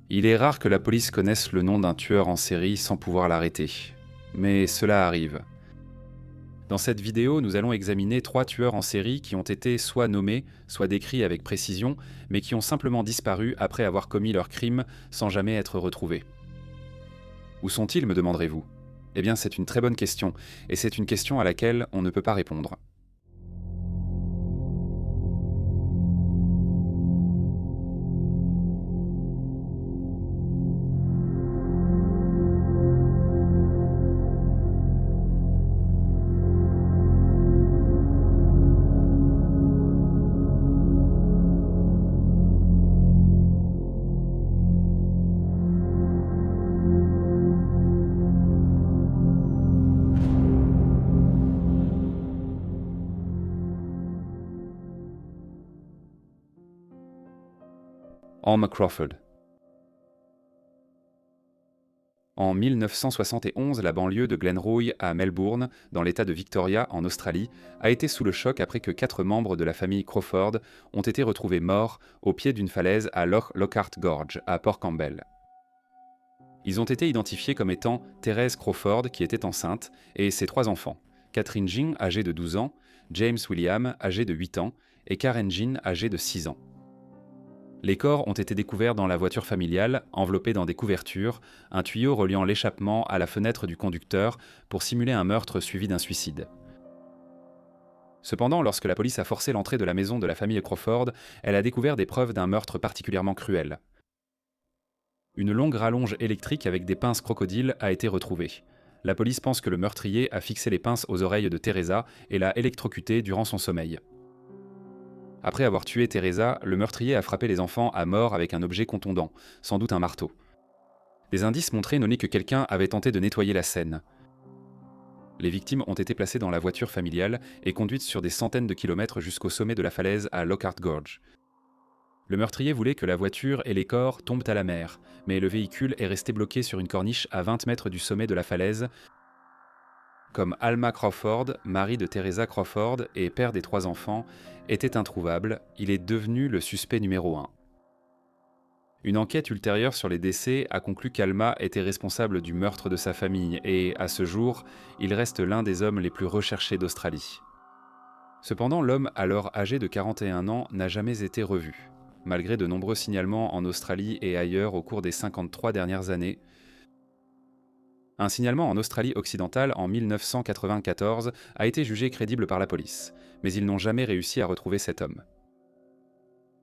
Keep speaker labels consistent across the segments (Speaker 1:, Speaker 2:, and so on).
Speaker 1: Il est rare que la police connaisse le nom d'un tueur en série sans pouvoir l'arrêter. Mais cela arrive. Dans cette vidéo, nous allons examiner 3 tueurs en série qui ont été soit nommés, soit décrits avec précision, mais qui ont simplement disparu après avoir commis leur crime sans jamais être retrouvés. Où sont-ils, me demanderez-vous? Eh bien, c'est une très bonne question, et c'est une question à laquelle on ne peut pas répondre. Alma Crawford. En 1971, la banlieue de Glenroy à Melbourne, dans l'État de Victoria, en Australie, a été sous le choc après que 4 membres de la famille Crawford ont été retrouvés morts au pied d'une falaise à Loch Lockhart Gorge, à Port Campbell. Ils ont été identifiés comme étant Thérèse Crawford, qui était enceinte, et ses 3 enfants, Catherine Jean, âgée de 12 ans, James William, âgé de 8 ans, et Karen Jean, âgée de 6 ans. Les corps ont été découverts dans la voiture familiale, enveloppés dans des couvertures, un tuyau reliant l'échappement à la fenêtre du conducteur pour simuler un meurtre suivi d'un suicide. Cependant, lorsque la police a forcé l'entrée de la maison de la famille Crawford, elle a découvert des preuves d'un meurtre particulièrement cruel. Une longue rallonge électrique avec des pinces crocodiles a été retrouvée. La police pense que le meurtrier a fixé les pinces aux oreilles de Teresa et l'a électrocutée durant son sommeil. Après avoir tué Teresa, le meurtrier a frappé les enfants à mort avec un objet contondant, sans doute un marteau. Des indices montraient non que quelqu'un avait tenté de nettoyer la scène. Les victimes ont été placées dans la voiture familiale et conduites sur des centaines de kilomètres jusqu'au sommet de la falaise à Lockhart Gorge. Le meurtrier voulait que la voiture et les corps tombent à la mer, mais le véhicule est resté bloqué sur une corniche à 20 mètres du sommet de la falaise. Comme Alma Crawford, mari de Teresa Crawford et père des 3 enfants, était introuvable, il est devenu le suspect numéro 1. Une enquête ultérieure sur les décès a conclu qu'Alma était responsable du meurtre de sa famille et, à ce jour, il reste l'un des hommes les plus recherchés d'Australie. Cependant, l'homme, alors âgé de 41 ans, n'a jamais été revu, malgré de nombreux signalements en Australie et ailleurs au cours des 53 dernières années. Un signalement en Australie occidentale en 1994 a été jugé crédible par la police, mais ils n'ont jamais réussi à retrouver cet homme.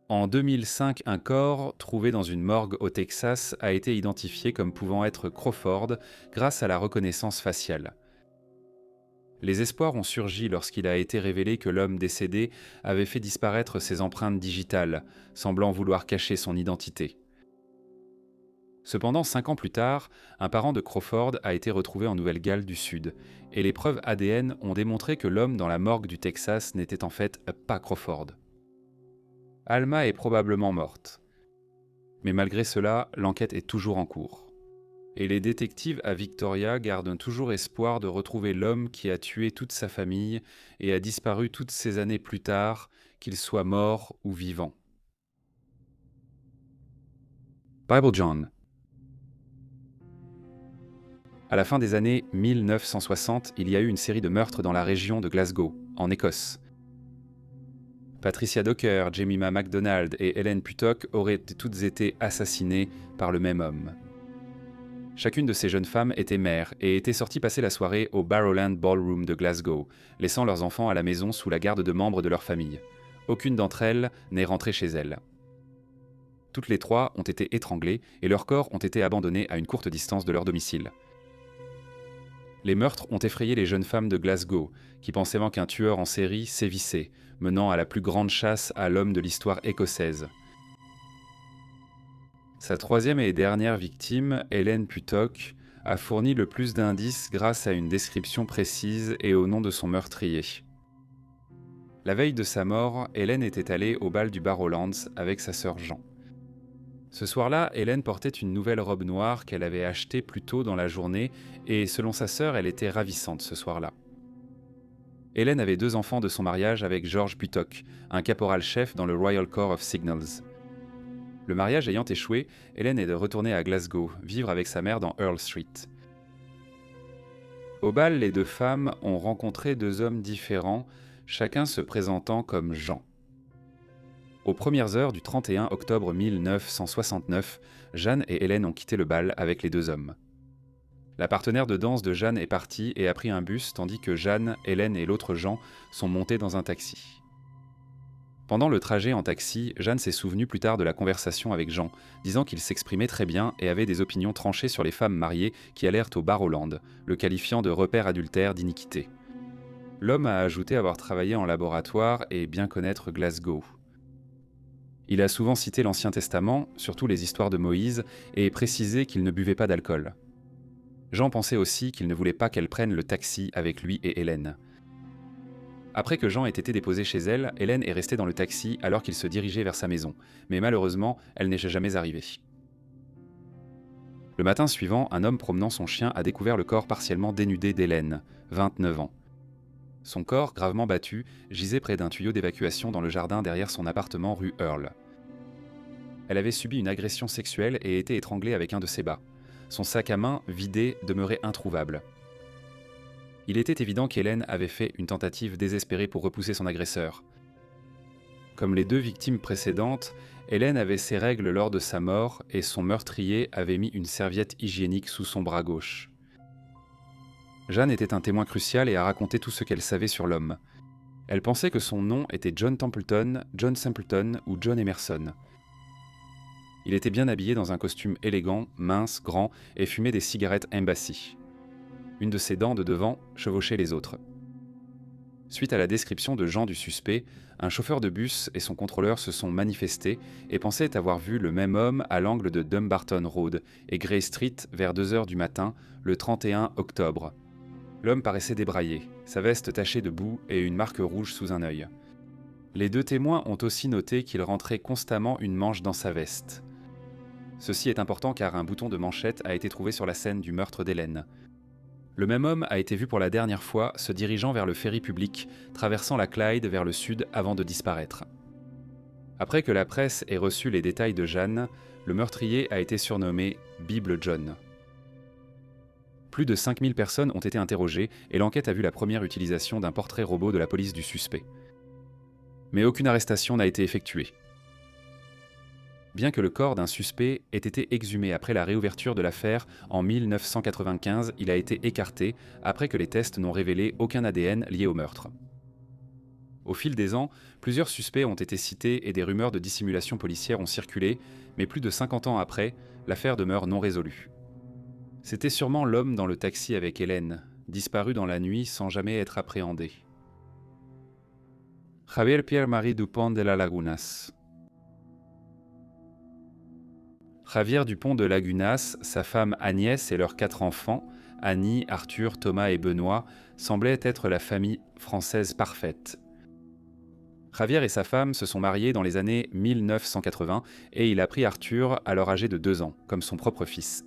Speaker 1: En 2005, un corps, trouvé dans une morgue au Texas, a été identifié comme pouvant être Crawford grâce à la reconnaissance faciale. Les espoirs ont surgi lorsqu'il a été révélé que l'homme décédé avait fait disparaître ses empreintes digitales, semblant vouloir cacher son identité. Cependant, 5 ans plus tard, un parent de Crawford a été retrouvé en Nouvelle-Galles du Sud, et les preuves ADN ont démontré que l'homme dans la morgue du Texas n'était en fait pas Crawford. Alma est probablement morte. Mais malgré cela, l'enquête est toujours en cours. Et les détectives à Victoria gardent toujours espoir de retrouver l'homme qui a tué toute sa famille et a disparu toutes ces années plus tard, qu'il soit mort ou vivant. Bible John. À la fin des années 1960, il y a eu une série de meurtres dans la région de Glasgow, en Écosse. Patricia Docker, Jemima MacDonald et Helen Puttock auraient toutes été assassinées par le même homme. Chacune de ces jeunes femmes était mère et était sortie passer la soirée au Barrowland Ballroom de Glasgow, laissant leurs enfants à la maison sous la garde de membres de leur famille. Aucune d'entre elles n'est rentrée chez elles. Toutes les 3 ont été étranglées et leurs corps ont été abandonnés à une courte distance de leur domicile. Les meurtres ont effrayé les jeunes femmes de Glasgow, qui pensaient qu'un tueur en série sévissait, menant à la plus grande chasse à l'homme de l'histoire écossaise. Sa 3e et dernière victime, Helen Puttock, a fourni le plus d'indices grâce à une description précise et au nom de son meurtrier. La veille de sa mort, Helen était allée au bal du Barrowlands avec sa sœur Jean. Ce soir-là, Helen portait une nouvelle robe noire qu'elle avait achetée plus tôt dans la journée et, selon sa sœur, elle était ravissante ce soir-là. Helen avait 2 enfants de son mariage avec George Puttock, un caporal-chef dans le Royal Corps of Signals. Le mariage ayant échoué, Hélène est retournée à Glasgow, vivre avec sa mère dans Earl Street. Au bal, les deux femmes ont rencontré deux hommes différents, chacun se présentant comme Jean. Aux premières heures du 31 octobre 1969, Jeanne et Hélène ont quitté le bal avec les deux hommes. La partenaire de danse de Jeanne est partie et a pris un bus, tandis que Jeanne, Hélène et l'autre Jean sont montés dans un taxi. Pendant le trajet en taxi, Jeanne s'est souvenue plus tard de la conversation avec Jean, disant qu'il s'exprimait très bien et avait des opinions tranchées sur les femmes mariées qui allèrent au bar Hollande, le qualifiant de repère adultère d'iniquité. L'homme a ajouté avoir travaillé en laboratoire et bien connaître Glasgow. Il a souvent cité l'Ancien Testament, surtout les histoires de Moïse, et précisé qu'il ne buvait pas d'alcool. Jean pensait aussi qu'il ne voulait pas qu'elle prenne le taxi avec lui et Hélène. Après que Jean ait été déposé chez elle, Hélène est restée dans le taxi alors qu'il se dirigeait vers sa maison, mais malheureusement, elle n'est jamais arrivée. Le matin suivant, un homme promenant son chien a découvert le corps partiellement dénudé d'Hélène, 29 ans. Son corps, gravement battu, gisait près d'un tuyau d'évacuation dans le jardin derrière son appartement rue Earl. Elle avait subi une agression sexuelle et été étranglée avec un de ses bas. Son sac à main, vidé, demeurait introuvable. Il était évident qu'Hélène avait fait une tentative désespérée pour repousser son agresseur. Comme les deux victimes précédentes, Hélène avait ses règles lors de sa mort et son meurtrier avait mis une serviette hygiénique sous son bras gauche. Jeanne était un témoin crucial et a raconté tout ce qu'elle savait sur l'homme. Elle pensait que son nom était John Templeton, John Simpleton ou John Emerson. Il était bien habillé dans un costume élégant, mince, grand et fumait des cigarettes Embassy. Une de ses dents de devant chevauchait les autres. Suite à la description de Jean du suspect, un chauffeur de bus et son contrôleur se sont manifestés et pensaient avoir vu le même homme à l'angle de Dumbarton Road et Grey Street vers 2 h du matin, le 31 octobre. L'homme paraissait débraillé, sa veste tachée de boue et une marque rouge sous un œil. Les deux témoins ont aussi noté qu'il rentrait constamment une manche dans sa veste. Ceci est important car un bouton de manchette a été trouvé sur la scène du meurtre d'Hélène. Le même homme a été vu pour la dernière fois se dirigeant vers le ferry public, traversant la Clyde vers le sud avant de disparaître. Après que la presse ait reçu les détails de Jeanne, le meurtrier a été surnommé Bible John. Plus de 5000 personnes ont été interrogées et l'enquête a vu la première utilisation d'un portrait robot de la police du suspect. Mais aucune arrestation n'a été effectuée. Bien que le corps d'un suspect ait été exhumé après la réouverture de l'affaire en 1995, il a été écarté après que les tests n'ont révélé aucun ADN lié au meurtre. Au fil des ans, plusieurs suspects ont été cités et des rumeurs de dissimulation policière ont circulé, mais plus de 50 ans après, l'affaire demeure non résolue. C'était sûrement l'homme dans le taxi avec Hélène, disparu dans la nuit sans jamais être appréhendé. Javier Pierre-Marie Dupont de la Lagunas. Javier Dupont de Lagunas, sa femme Agnès et leurs 4 enfants, Annie, Arthur, Thomas et Benoît, semblaient être la famille française parfaite. Javier et sa femme se sont mariés dans les années 1980 et il a pris Arthur alors âgé de 2 ans, comme son propre fils.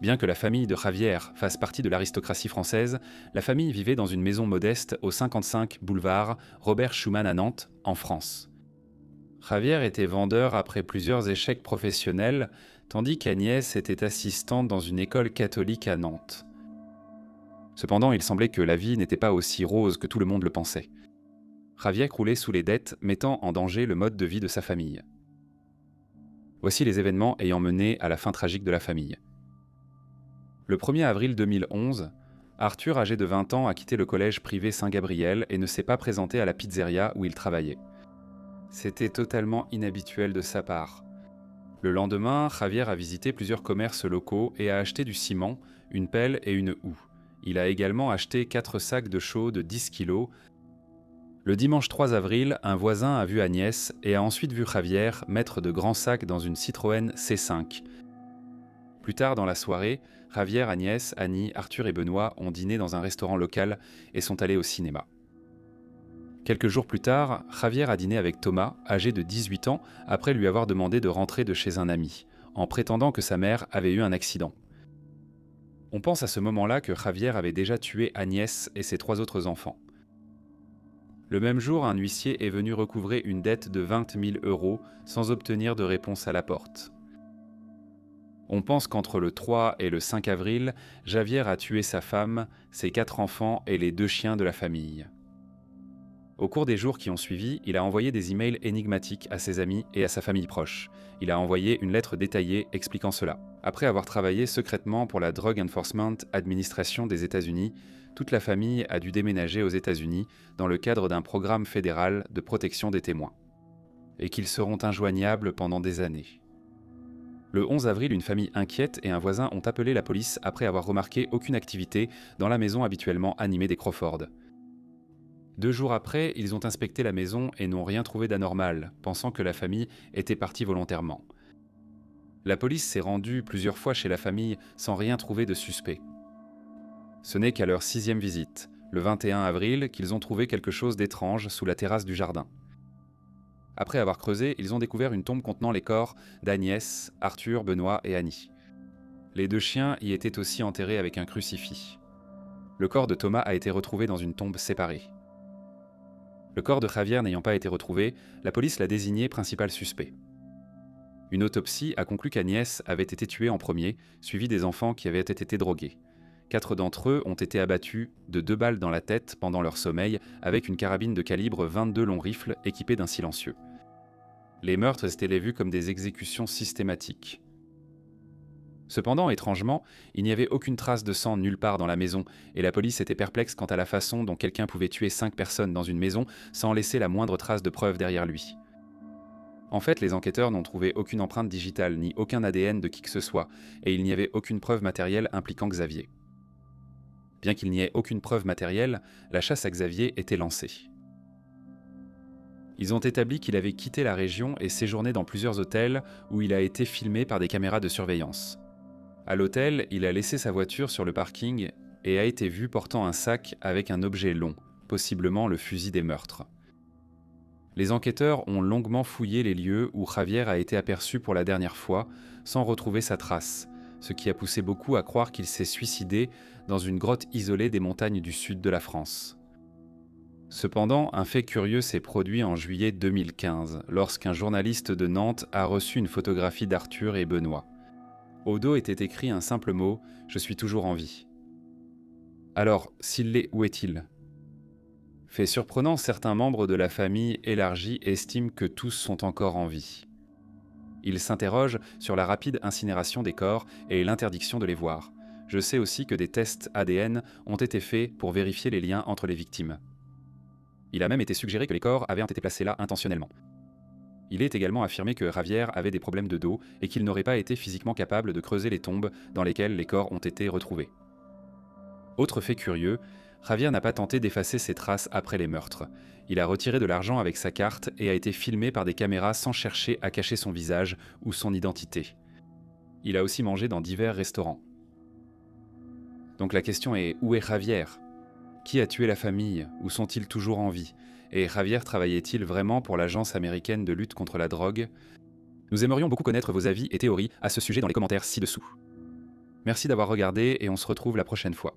Speaker 1: Bien que la famille de Javier fasse partie de l'aristocratie française, la famille vivait dans une maison modeste au 55 boulevard Robert Schuman à Nantes, en France. Javier était vendeur après plusieurs échecs professionnels, tandis qu'Agnès était assistante dans une école catholique à Nantes. Cependant, il semblait que la vie n'était pas aussi rose que tout le monde le pensait. Javier croulait sous les dettes, mettant en danger le mode de vie de sa famille. Voici les événements ayant mené à la fin tragique de la famille. Le 1er avril 2011, Arthur, âgé de 20 ans, a quitté le collège privé Saint-Gabriel et ne s'est pas présenté à la pizzeria où il travaillait. C'était totalement inhabituel de sa part. Le lendemain, Javier a visité plusieurs commerces locaux et a acheté du ciment, une pelle et une houe. Il a également acheté 4 sacs de chaux de 10 kilos. Le dimanche 3 avril, un voisin a vu Agnès et a ensuite vu Javier mettre de grands sacs dans une Citroën C5. Plus tard dans la soirée, Javier, Agnès, Annie, Arthur et Benoît ont dîné dans un restaurant local et sont allés au cinéma. Quelques jours plus tard, Javier a dîné avec Thomas, âgé de 18 ans, après lui avoir demandé de rentrer de chez un ami, en prétendant que sa mère avait eu un accident. On pense à ce moment-là que Javier avait déjà tué Agnès et ses 3 autres enfants. Le même jour, un huissier est venu recouvrer une dette de 20 000 € sans obtenir de réponse à la porte. On pense qu'entre le 3 et le 5 avril, Javier a tué sa femme, ses 4 enfants et les 2 chiens de la famille. Au cours des jours qui ont suivi, il a envoyé des emails énigmatiques à ses amis et à sa famille proche. Il a envoyé une lettre détaillée expliquant cela. Après avoir travaillé secrètement pour la Drug Enforcement Administration des États-Unis, toute la famille a dû déménager aux États-Unis dans le cadre d'un programme fédéral de protection des témoins. Et qu'ils seront injoignables pendant des années. Le 11 avril, une famille inquiète et un voisin ont appelé la police après avoir remarqué aucune activité dans la maison habituellement animée des Crawford. 2 jours après, ils ont inspecté la maison et n'ont rien trouvé d'anormal, pensant que la famille était partie volontairement. La police s'est rendue plusieurs fois chez la famille sans rien trouver de suspect. Ce n'est qu'à leur 6e visite, le 21 avril, qu'ils ont trouvé quelque chose d'étrange sous la terrasse du jardin. Après avoir creusé, ils ont découvert une tombe contenant les corps d'Agnès, Arthur, Benoît et Annie. Les 2 chiens y étaient aussi enterrés avec un crucifix. Le corps de Thomas a été retrouvé dans une tombe séparée. Le corps de Javier n'ayant pas été retrouvé, la police l'a désigné principal suspect. Une autopsie a conclu qu'Agnès avait été tuée en premier, suivie des enfants qui avaient été drogués. 4 d'entre eux ont été abattus de 2 balles dans la tête pendant leur sommeil avec une carabine de calibre 22 long rifle équipée d'un silencieux. Les meurtres étaient vus comme des exécutions systématiques. Cependant, étrangement, il n'y avait aucune trace de sang nulle part dans la maison, et la police était perplexe quant à la façon dont quelqu'un pouvait tuer 5 personnes dans une maison sans laisser la moindre trace de preuve derrière lui. En fait, les enquêteurs n'ont trouvé aucune empreinte digitale ni aucun ADN de qui que ce soit, et il n'y avait aucune preuve matérielle impliquant Xavier. Bien qu'il n'y ait aucune preuve matérielle, la chasse à Xavier était lancée. Ils ont établi qu'il avait quitté la région et séjourné dans plusieurs hôtels où il a été filmé par des caméras de surveillance. À l'hôtel, il a laissé sa voiture sur le parking et a été vu portant un sac avec un objet long, possiblement le fusil des meurtres. Les enquêteurs ont longuement fouillé les lieux où Javier a été aperçu pour la dernière fois, sans retrouver sa trace, ce qui a poussé beaucoup à croire qu'il s'est suicidé dans une grotte isolée des montagnes du sud de la France. Cependant, un fait curieux s'est produit en juillet 2015, lorsqu'un journaliste de Nantes a reçu une photographie d'Arthur et Benoît. Au dos était écrit un simple mot « Je suis toujours en vie ». Alors, s'il l'est, où est-il ? Fait surprenant, certains membres de la famille élargie estiment que tous sont encore en vie. Ils s'interrogent sur la rapide incinération des corps et l'interdiction de les voir. Je sais aussi que des tests ADN ont été faits pour vérifier les liens entre les victimes. Il a même été suggéré que les corps avaient été placés là intentionnellement. Il est également affirmé que Javier avait des problèmes de dos et qu'il n'aurait pas été physiquement capable de creuser les tombes dans lesquelles les corps ont été retrouvés. Autre fait curieux, Javier n'a pas tenté d'effacer ses traces après les meurtres. Il a retiré de l'argent avec sa carte et a été filmé par des caméras sans chercher à cacher son visage ou son identité. Il a aussi mangé dans divers restaurants. Donc la question est, où est Javier ? Qui a tué la famille ? Où sont-ils toujours en vie ? Et Javier travaillait-il vraiment pour l'Agence américaine de lutte contre la drogue ? Nous aimerions beaucoup connaître vos avis et théories à ce sujet dans les commentaires ci-dessous. Merci d'avoir regardé et on se retrouve la prochaine fois.